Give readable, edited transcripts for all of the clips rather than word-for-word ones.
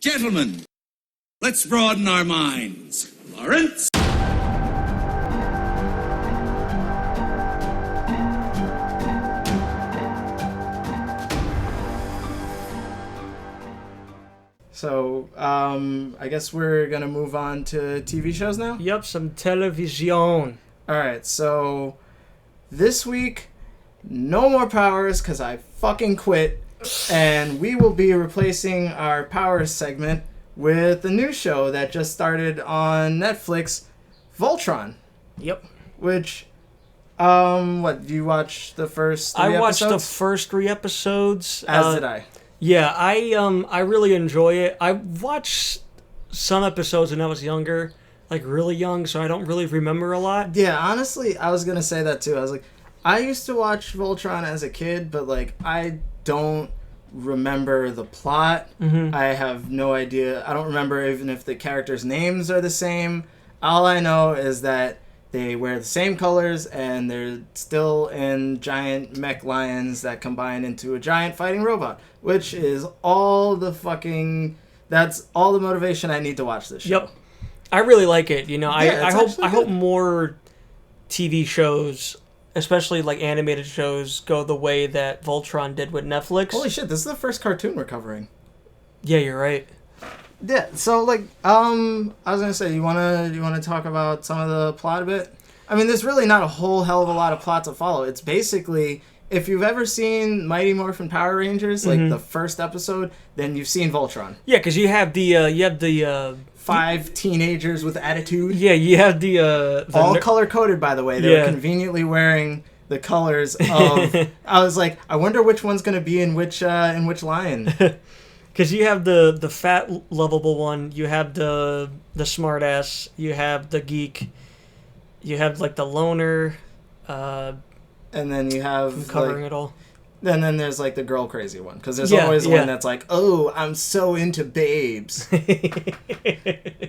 Gentlemen, let's broaden our minds. Lawrence? So, I guess we're going to move on to TV shows now? Yep, some television. Alright, so this week, no more Powers because I fucking quit. And we will be replacing our Powers segment with a new show that just started on Netflix, Voltron. Yep. Which, what, do you watch the first 3 I watched episodes? the first 3 episodes. As did I. Yeah, I really enjoy it. I watched some episodes when I was younger, like really young, so I don't really remember a lot. Yeah, honestly, I was going to say that too. I was like, I used to watch Voltron as a kid, but like, I don't remember the plot. Mm-hmm. I have no idea. I don't remember even if the characters' names are the same. All I know is that they wear the same colors and they're still in giant mech lions that combine into a giant fighting robot, which is all the fucking... That's all the motivation I need to watch this show. Yep. I really like it. You know, Yeah, I hope more TV shows, especially like animated shows, go the way that Voltron did with Netflix. Holy shit, this is the first cartoon we're covering. Yeah, you're right. Yeah, so like, I was gonna say, you wanna talk about some of the plot a bit? I mean, there's really not a whole hell of a lot of plot to follow. It's basically, if you've ever seen Mighty Morphin Power Rangers, like the first episode, then you've seen Voltron. Yeah, because you have the 5 teenagers with attitude. Yeah, you have the all color coded, by the way. They were conveniently wearing the colors of. I was like, I wonder which one's gonna be in which lion. Because you have the fat, lovable one, you have the smart ass, you have the geek, you have like the loner. And then you have I'm covering it all. And then there's like the girl crazy one, because there's always one that's like, oh, I'm so into babes,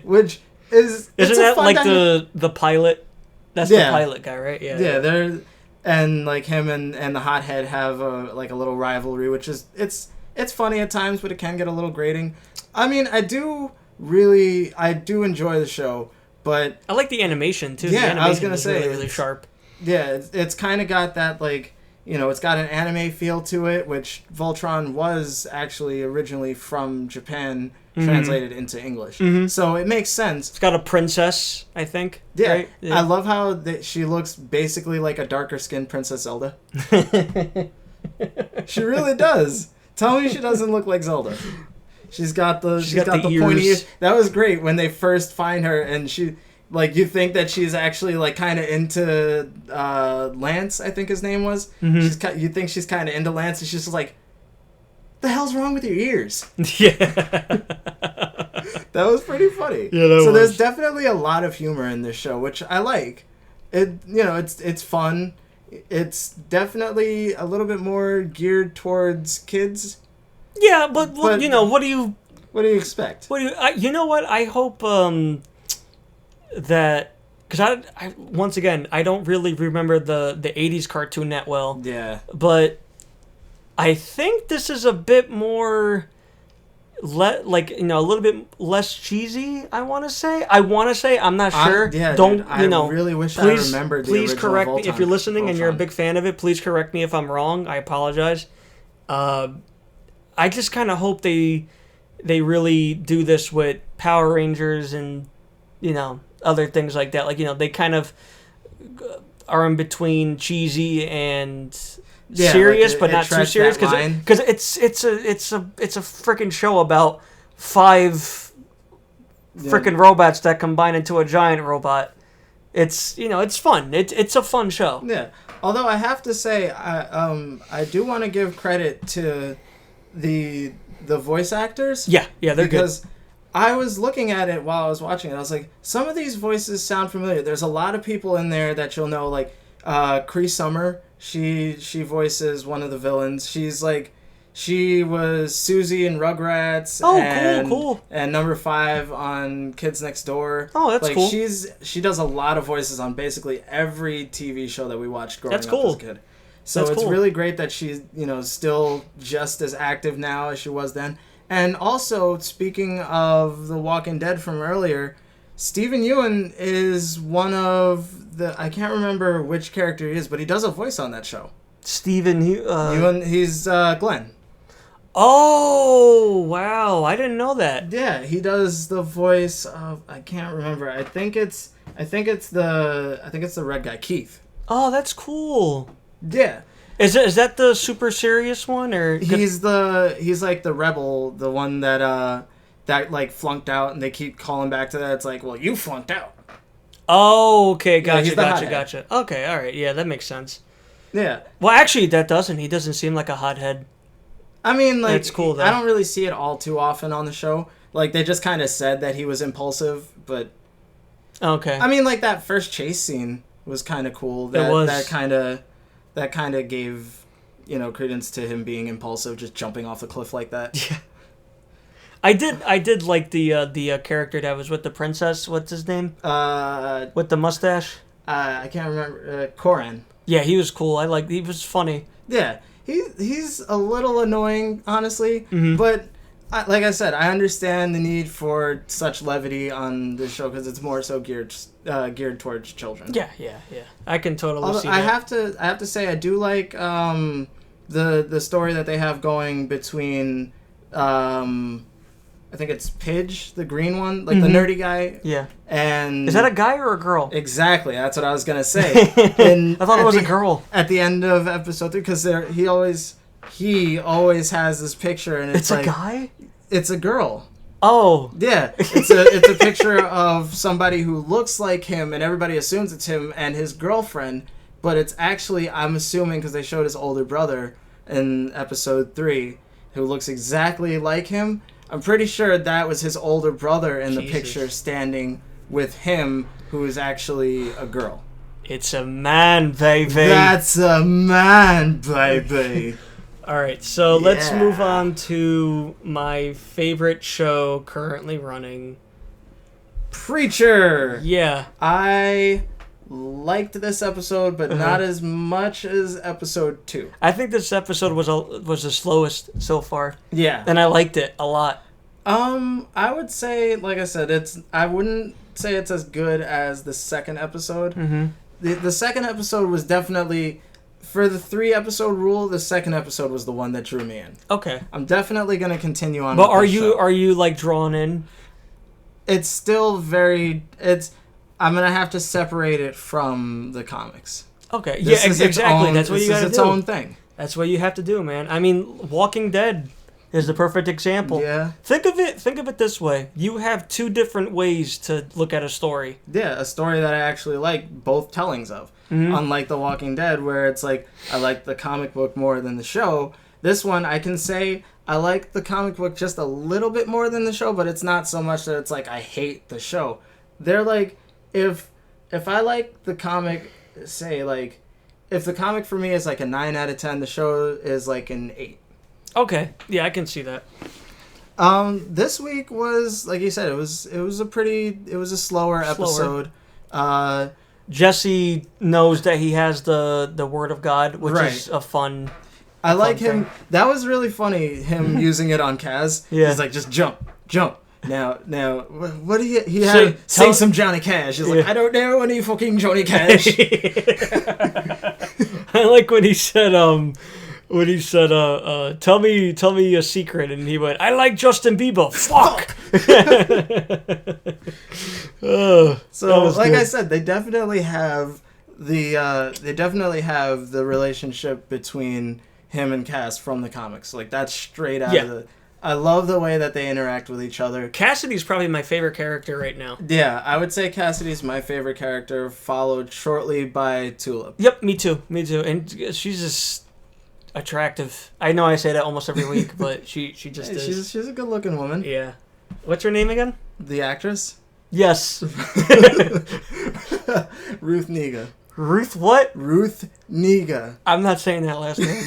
which is isn't that like the pilot? That's the pilot guy, right? Yeah, they're and like him and the hothead have a little rivalry, which is it's funny at times, but it can get a little grating. I mean, I do enjoy the show, but I like the animation too. Yeah, the animation I was gonna say really sharp. Yeah, it's kind of got that, like, you know, it's got an anime feel to it, which Voltron was actually originally from Japan, translated into English. So it makes sense. It's got a princess, I think. Yeah, right? Yeah. I love how she looks basically like a darker skinned Princess Zelda. She really does. Tell me she doesn't look like Zelda. She's got the pointy ears. That was great when they first find her, and she, like, you think that she's actually like kind of into Lance, I think his name was. You think she's kind of into Lance, and she's just like, the hell's wrong with your ears? Yeah. That was pretty funny. Yeah, there's definitely a lot of humor in this show, which I like. It's fun. It's definitely a little bit more geared towards kids. Yeah, but you know, what do you expect? You know what? I hope that, because I once again, I don't really remember the 80s cartoon that well. Yeah. But I think this is a bit more a little bit less cheesy, I want to say. I'm not sure. I really wish I remembered the Please original correct Voltron, me if you're listening and you're a Voltron. big fan of it. Please correct me if I'm wrong. I apologize. I just kind of hope they really do this with Power Rangers and, you know, other things like that. Like, you know, they kind of are in between cheesy and serious, like but not too serious, because it's a freaking show about 5 freaking robots that combine into a giant robot. It's, you know, it's fun. It's a fun show. Yeah. Although I have to say, I do want to give credit to the voice actors. Yeah, they're good. Because I was looking at it while I was watching it. I was like, some of these voices sound familiar. There's a lot of people in there that you'll know, like Cree Summer. She voices one of the villains. She was Susie in Rugrats. Oh, cool. And number 5 on Kids Next Door. Oh, that's cool. She does a lot of voices on basically every TV show that we watched growing up as a kid. So it's really great that she's, you know, still just as active now as she was then. And also, speaking of The Walking Dead from earlier, Stephen Ewan is one of the... I can't remember which character he is, but he does a voice on that show. Stephen Ewan, he's Glenn. Oh, wow. I didn't know that. Yeah, he does the voice of... I can't remember. I think it's the red guy, Keith. Oh, that's cool. Yeah. Is that the super serious one, or he's like the rebel, the one that like flunked out, and they keep calling back to that. It's like, well, you flunked out. Oh, okay, Yeah, gotcha. Okay, all right, yeah, that makes sense. Yeah. Well, actually, that doesn't. He doesn't seem like a hothead. I mean, like, that's cool, though. I don't really see it all too often on the show. Like, they just kind of said that he was impulsive, but okay. I mean, like, that first chase scene was kind of cool. It was. That kind of gave, credence to him being impulsive, just jumping off the cliff like that. Yeah. I did like the character that was with the princess. What's his name? With the mustache. I can't remember. Coran. Yeah, he was cool. He was funny. Yeah, he's a little annoying, honestly. Mm-hmm. But like I said, I understand the need for such levity on this show because it's more so geared towards children. Yeah. I can totally see that. I have to say I do like the story that they have going between I think it's Pidge, the green one, like the nerdy guy. Yeah. And is that a guy or a girl? Exactly, that's what I was gonna say. And I thought it was a girl. At the end of episode 3, because he always has this picture, and it's like, a guy. It's a girl. Oh. Yeah, it's a picture of somebody who looks like him, and everybody assumes it's him and his girlfriend, but it's actually, I'm assuming, because they showed his older brother in episode 3, who looks exactly like him. I'm pretty sure that was his older brother in the picture standing with him, who is actually a girl. It's a man, baby. That's a man, baby. All right, so let's move on to my favorite show currently running. Preacher. Yeah. I liked this episode, but not as much as episode 2. I think this episode was the slowest so far. Yeah. And I liked it a lot. I would say, like I said, I wouldn't say it's as good as the second episode. Mm-hmm. The second episode was definitely, for the 3-episode rule, the second episode was the one that drew me in. Okay. I'm definitely going to continue on. But with are you like drawn in? It's still I'm going to have to separate it from the comics. Okay. Exactly. That's what you got to do. It's its own thing. That's what you have to do, man. I mean, Walking Dead is the perfect example. Yeah. Think of it this way. You have 2 different ways to look at a story. Yeah, a story that I actually like both tellings of. Mm-hmm. Unlike The Walking Dead, where it's like, I like the comic book more than the show. This one, I can say I like the comic book just a little bit more than the show, but it's not so much that it's like I hate the show. They're like, if I like the comic, say, like, if the comic for me is like a 9 out of 10, the show is like an 8. Okay, yeah, I can see that. This week was, like you said, it was a slower episode. Jesse knows that he has the Word of God, which is a fun. I like him. Thing. That was really funny. Him using it on Kaz. Yeah, he's like, just jump. Now, what do he had? Sing some Johnny Cash. He's like, I don't know any fucking Johnny Cash. I like when he said, tell me a secret, and he went, I like Justin Bieber. Fuck. So, like I said, they definitely have the relationship between him and Cass from the comics. Like, that's straight out of the... I love the way that they interact with each other. Cassidy's probably my favorite character right now. Yeah, I would say Cassidy's my favorite character, followed shortly by Tulip. Yep, me too. And she's just attractive. I know I say that almost every week, but she just is. She's a good-looking woman. Yeah. What's her name again? The actress? Yes. Ruth Negga. Ruth what? Ruth Negga. I'm not saying that last name.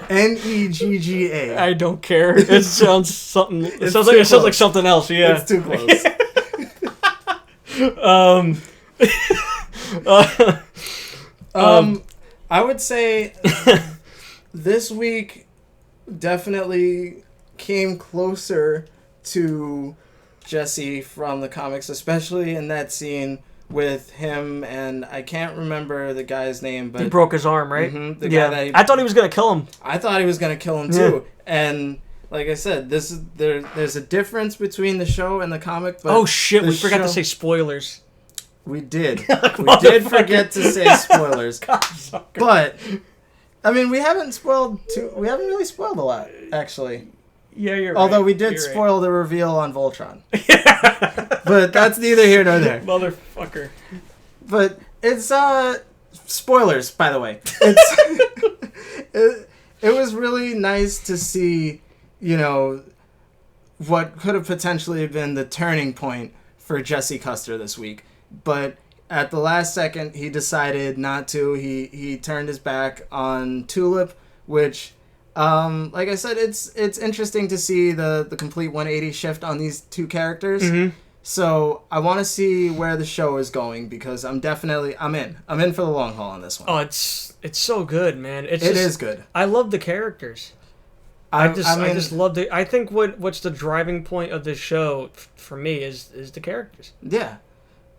Negga. I don't care. It sounds something. It sounds like something else. Yeah, it's too close. I would say this week definitely came closer to Jesse from the comics, especially in that scene with him, and I can't remember the guy's name, but he broke his arm, right? Mm-hmm, the guy that I thought he was gonna kill him. I thought he was gonna kill him too, and like I said, there's a difference between the show and the comic. But oh shit, we forgot to say spoilers. We did. We did forget to say spoilers. God, but I mean, we haven't really spoiled a lot, actually. Yeah, you're right. Although we did spoil the reveal on Voltron. But that's neither here nor there. Motherfucker. But it's spoilers, by the way. It was really nice to see, you know, what could have potentially been the turning point for Jesse Custer this week. But at the last second, he decided not to. He turned his back on Tulip, which, like I said, it's interesting to see the complete 180 shift on these two characters. Mm-hmm. So I want to see where the show is going because I'm in. I'm in for the long haul on this one. Oh, it's so good, man. It is good. I love the characters. I just love the. I think what's the driving point of this show for me is the characters. Yeah.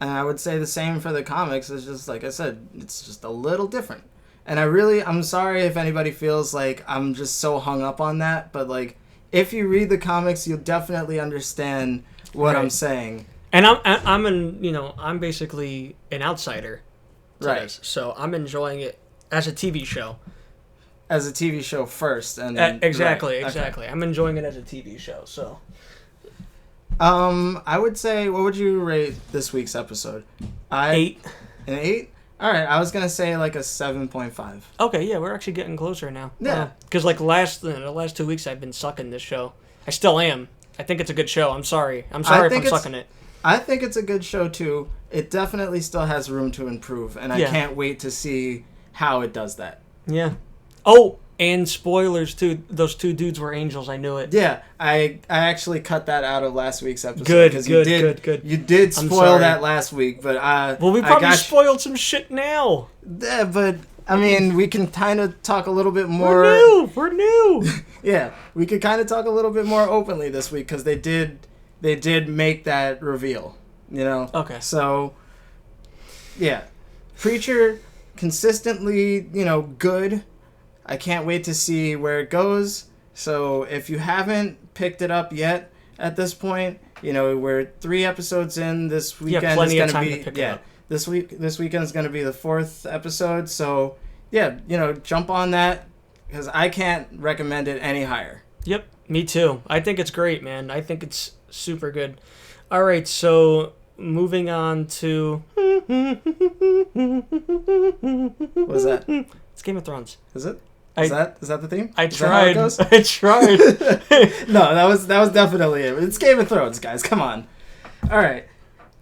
And I would say the same for the comics. It's just, like I said, it's just a little different. And I'm sorry if anybody feels like I'm just so hung up on that, but, like, if you read the comics, you'll definitely understand what I'm saying. And I'm basically an outsider to this, so I'm enjoying it as a TV show. As a TV show first. And then, exactly. Okay. I'm enjoying it as a TV show, so... I would say, what would you rate this week's episode? 8. An 8? All right, I was gonna say like a 7.5. Okay, yeah, we're actually getting closer now. Yeah, because like the last 2 weeks I've been sucking this show. I still am. I think it's a good show. I'm sorry if I'm sucking it. I think it's a good show too. It definitely still has room to improve, and I can't wait to see how it does that. Yeah. Oh. And spoilers, too. Those two dudes were angels. I knew it. Yeah, I actually cut that out of last week's episode. Good. You did spoil that last week, but well, we probably spoiled some shit now. Yeah, but I mean, we can kind of talk a little bit more. We're new. Yeah, we could kind of talk a little bit more openly this week because they did make that reveal. You know. Okay. So, yeah, Preacher consistently, good. I can't wait to see where it goes. So if you haven't picked it up yet at this point, we're 3 episodes in. This weekend is going to be this weekend is going to be the 4th episode. So jump on that because I can't recommend it any higher. Yep, me too. I think it's great, man. I think it's super good. All right, so moving on to what's that? It's Game of Thrones. Is it? Is that the theme? I tried. I tried. No, that was definitely it. It's Game of Thrones, guys. Come on. All right.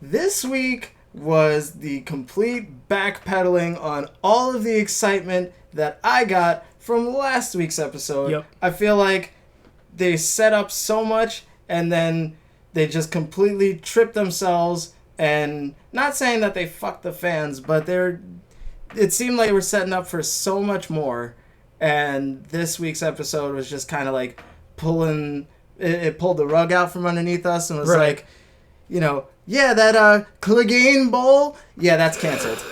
This week was the complete backpedaling on all of the excitement that I got from last week's episode. Yep. I feel like they set up so much and then they just completely tripped themselves, and not saying that they fucked the fans, but it seemed like they were setting up for so much more. And this week's episode was just kind of like pulled the rug out from underneath us and was like, that Clegane Bowl, that's canceled.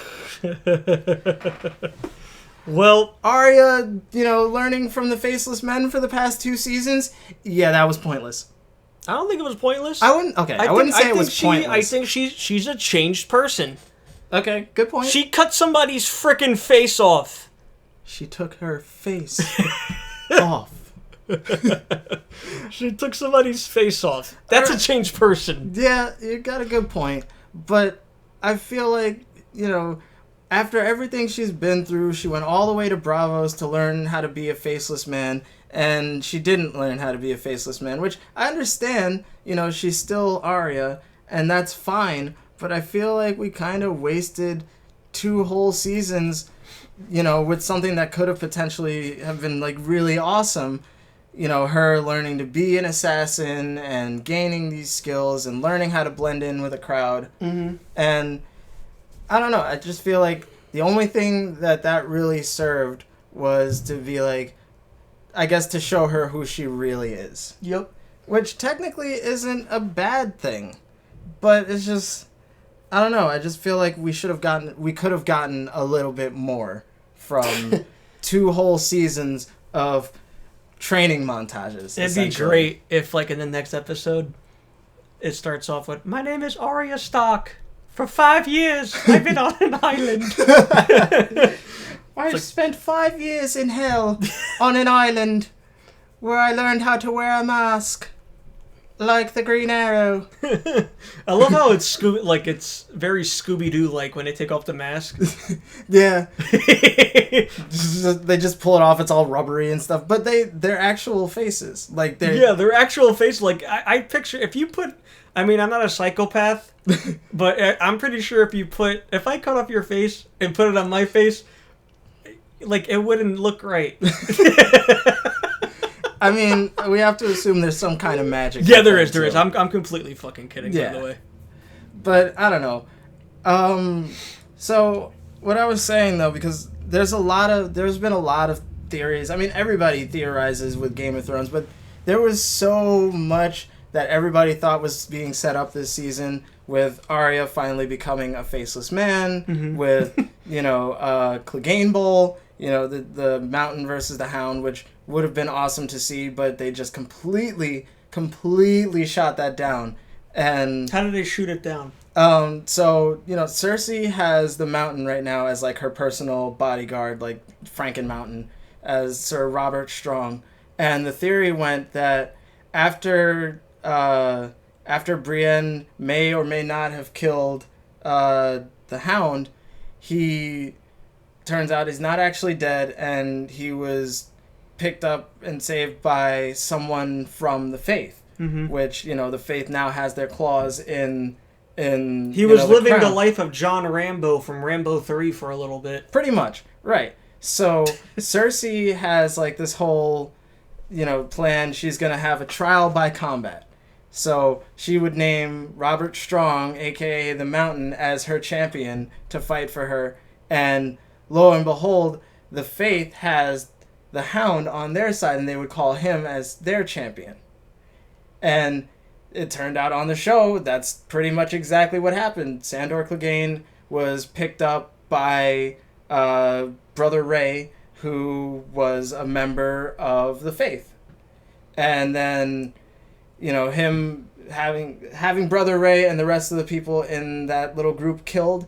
Well, Arya, learning from the Faceless Men for the past 2 seasons, that was pointless. I don't think it was pointless. I wouldn't say it was pointless. I think she's a changed person. Okay, good point. She cut somebody's frickin' face off. She took her face off. She took somebody's face off. That's a changed person. Yeah, you got a good point. But I feel like, after everything she's been through, she went all the way to Bravos to learn how to be a faceless man, and she didn't learn how to be a faceless man, which I understand, she's still Arya, and that's fine, but I feel like we kind of wasted 2 whole seasons with something that could have potentially have been like really awesome, her learning to be an assassin and gaining these skills and learning how to blend in with a crowd. Mm-hmm. And I don't know, I just feel like the only thing that really served was to be like, I guess, to show her who she really is. Yep. Which technically isn't a bad thing. But it's just, I don't know. I just feel like we could have gotten a little bit more from 2 whole seasons of training montages. It'd be great if, like, in the next episode, it starts off with, "My name is Arya Stark. For 5 years, I've been on an island." I've spent 5 years in hell on an island where I learned how to wear a mask. Like the Green Arrow. I love how it's it's very Scooby-Doo like when they take off the mask. Yeah. They just pull it off. It's all rubbery and stuff. But they're actual faces. Like they're actual faces. Like I picture if you put. I mean, I'm not a psychopath, but I'm pretty sure if I cut off your face and put it on my face, like it wouldn't look right. I mean, we have to assume there's some kind of magic. Yeah, there is. I'm completely fucking kidding, by the way. But I don't know. So what I was saying though, because there's been a lot of theories. I mean, everybody theorizes with Game of Thrones, but there was so much that everybody thought was being set up this season, with Arya finally becoming a faceless man, with Clegane Bowl, the Mountain versus the Hound, which would have been awesome to see, but they just completely shot that down. And how did they shoot it down? So Cersei has the Mountain right now as like her personal bodyguard, like Franken Mountain, as Sir Robert Strong. And the theory went that after Brienne may or may not have killed the Hound, he turns out he's not actually dead, and he was picked up and saved by someone from the Faith, which, the Faith now has their claws in he was living crown. The life of John Rambo from Rambo 3 for a little bit. Pretty much, right. So Cersei has like this whole, plan. She's going to have a trial by combat. So she would name Robert Strong, a.k.a. the Mountain, as her champion to fight for her. And lo and behold, the Faith has the Hound on their side, and they would call him as their champion. And it turned out on the show that's pretty much exactly what happened. Sandor Clegane was picked up by Brother Ray, who was a member of the Faith. And then, him having Brother Ray and the rest of the people in that little group killed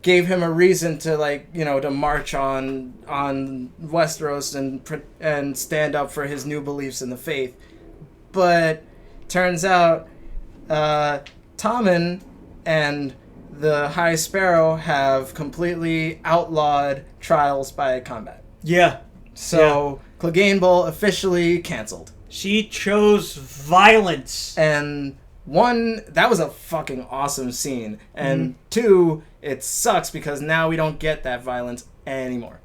gave him a reason to to march on Westeros and stand up for his new beliefs in the Faith. But turns out Tommen and the High Sparrow have completely outlawed trials by combat. Yeah. So Clegane Bowl officially canceled. She chose violence. And 1, that was a fucking awesome scene. And 2, it sucks because now we don't get that violence anymore.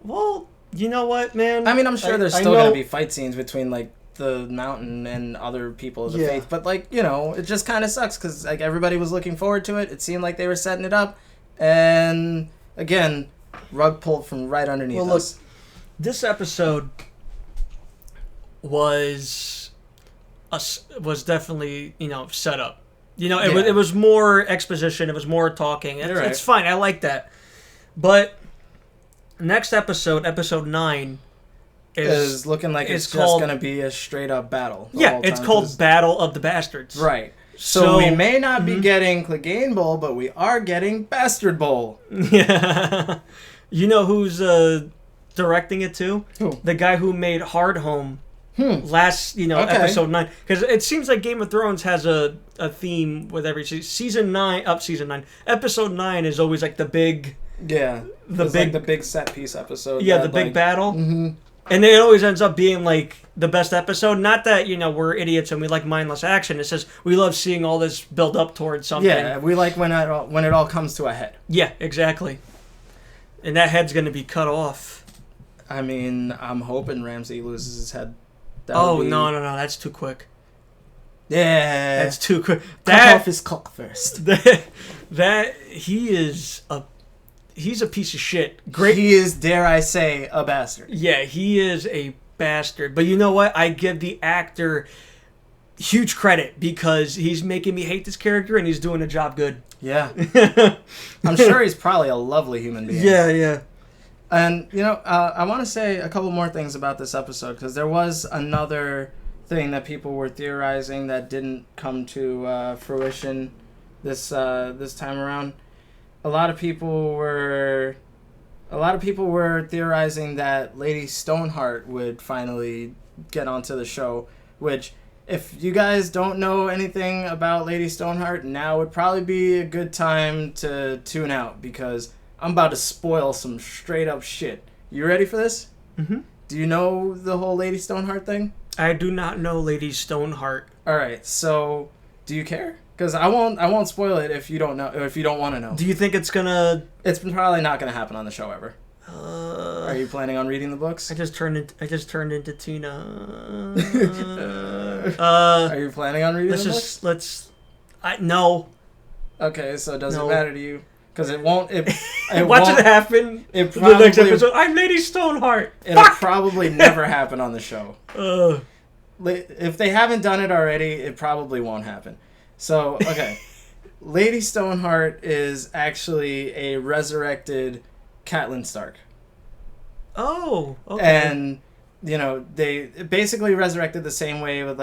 Well, you know what, man? I mean, I'm sure there's still going to be fight scenes between, the Mountain and other people of the Faith. But, it just kind of sucks because, everybody was looking forward to it. It seemed like they were setting it up. And, again, rug pulled from right underneath us. Look, this episode was definitely, set up. It was more exposition. It was more talking. It's fine. I like that. But next episode, episode 9, is looking like it's just going to be a straight up battle. Yeah, it's called Battle of the Bastards. Right. So we may not be getting Clegane Bowl, but we are getting Bastard Bowl. Yeah. You know who's directing it too? Who? The guy who made Hard Home. Last, episode 9. Because it seems like Game of Thrones has a theme with every season 9. Episode 9 is always the big... Yeah. The big set piece episode. Yeah, the big battle. Mm-hmm. And it always ends up being the best episode. Not that, we're idiots and we like mindless action. It's just we love seeing all this build up towards something. Yeah, we like when it all comes to a head. Yeah, exactly. And that head's going to be cut off. I mean, I'm hoping Ramsay loses his head. No, that's too quick. Yeah. That's too quick. Cut off his cock first. He's a piece of shit. Great. He is, dare I say, a bastard. Yeah, he is a bastard. But you know what? I give the actor huge credit because he's making me hate this character and he's doing the job good. Yeah. I'm sure he's probably a lovely human being. Yeah. And, I want to say a couple more things about this episode, because there was another thing that people were theorizing that didn't come to fruition this time around. A lot of people were theorizing that Lady Stoneheart would finally get onto the show, which, if you guys don't know anything about Lady Stoneheart, now would probably be a good time to tune out, because I'm about to spoil some straight up shit. You ready for this? Mm-hmm. Do you know the whole Lady Stoneheart thing? I do not know Lady Stoneheart. Alright, so do you care? Because I won't spoil it if you don't know, or if you don't want to know. Do you think it's gonna... It's probably not gonna happen on the show ever. Are you planning on reading the books? I just turned into Tina. Are you planning on reading the books? No. Okay, so it doesn't matter to you, because it won't. Watch it happen. It probably, the next episode. I'm Lady Stoneheart. It'll probably never happen on the show. If they haven't done it already, it probably won't happen. So okay, Lady Stoneheart is actually a resurrected Catelyn Stark. Oh, okay. And, they basically resurrected the same way with,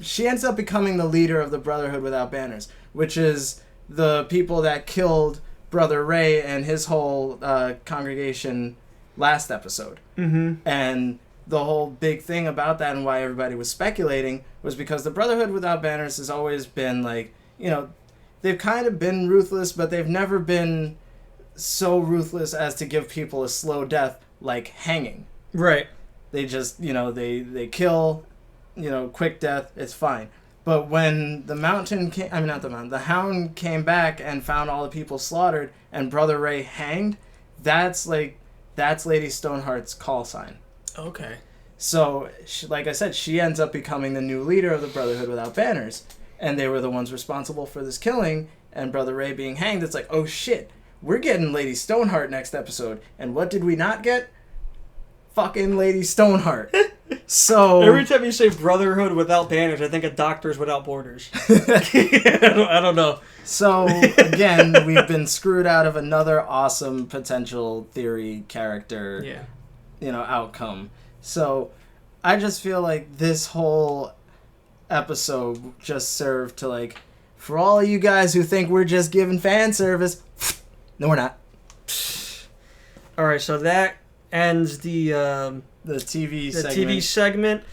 she ends up becoming the leader of the Brotherhood Without Banners, which is the people that killed Brother Ray and his whole congregation last episode. Mm-hmm. And the whole big thing about that and why everybody was speculating was because the Brotherhood Without Banners has always been, they've kind of been ruthless, but they've never been so ruthless as to give people a slow death, like hanging. Right. They just, they kill, quick death, it's fine. But when the Hound came back and found all the people slaughtered and Brother Ray hanged, that's Lady Stoneheart's call sign. Okay. So, like I said, she ends up becoming the new leader of the Brotherhood Without Banners. And they were the ones responsible for this killing, and Brother Ray being hanged. It's like, oh shit. We're getting Lady Stoneheart next episode. And what did we not get? Fucking Lady Stoneheart. So every time you say Brotherhood Without Banners, I think of Doctors Without Borders. I don't know. So, again, we've been screwed out of another awesome potential theory character, outcome. So, I just feel like this whole episode just served to, for all of you guys who think we're just giving fan service... No, we're not. All right, so that ends the TV segment. TV segment.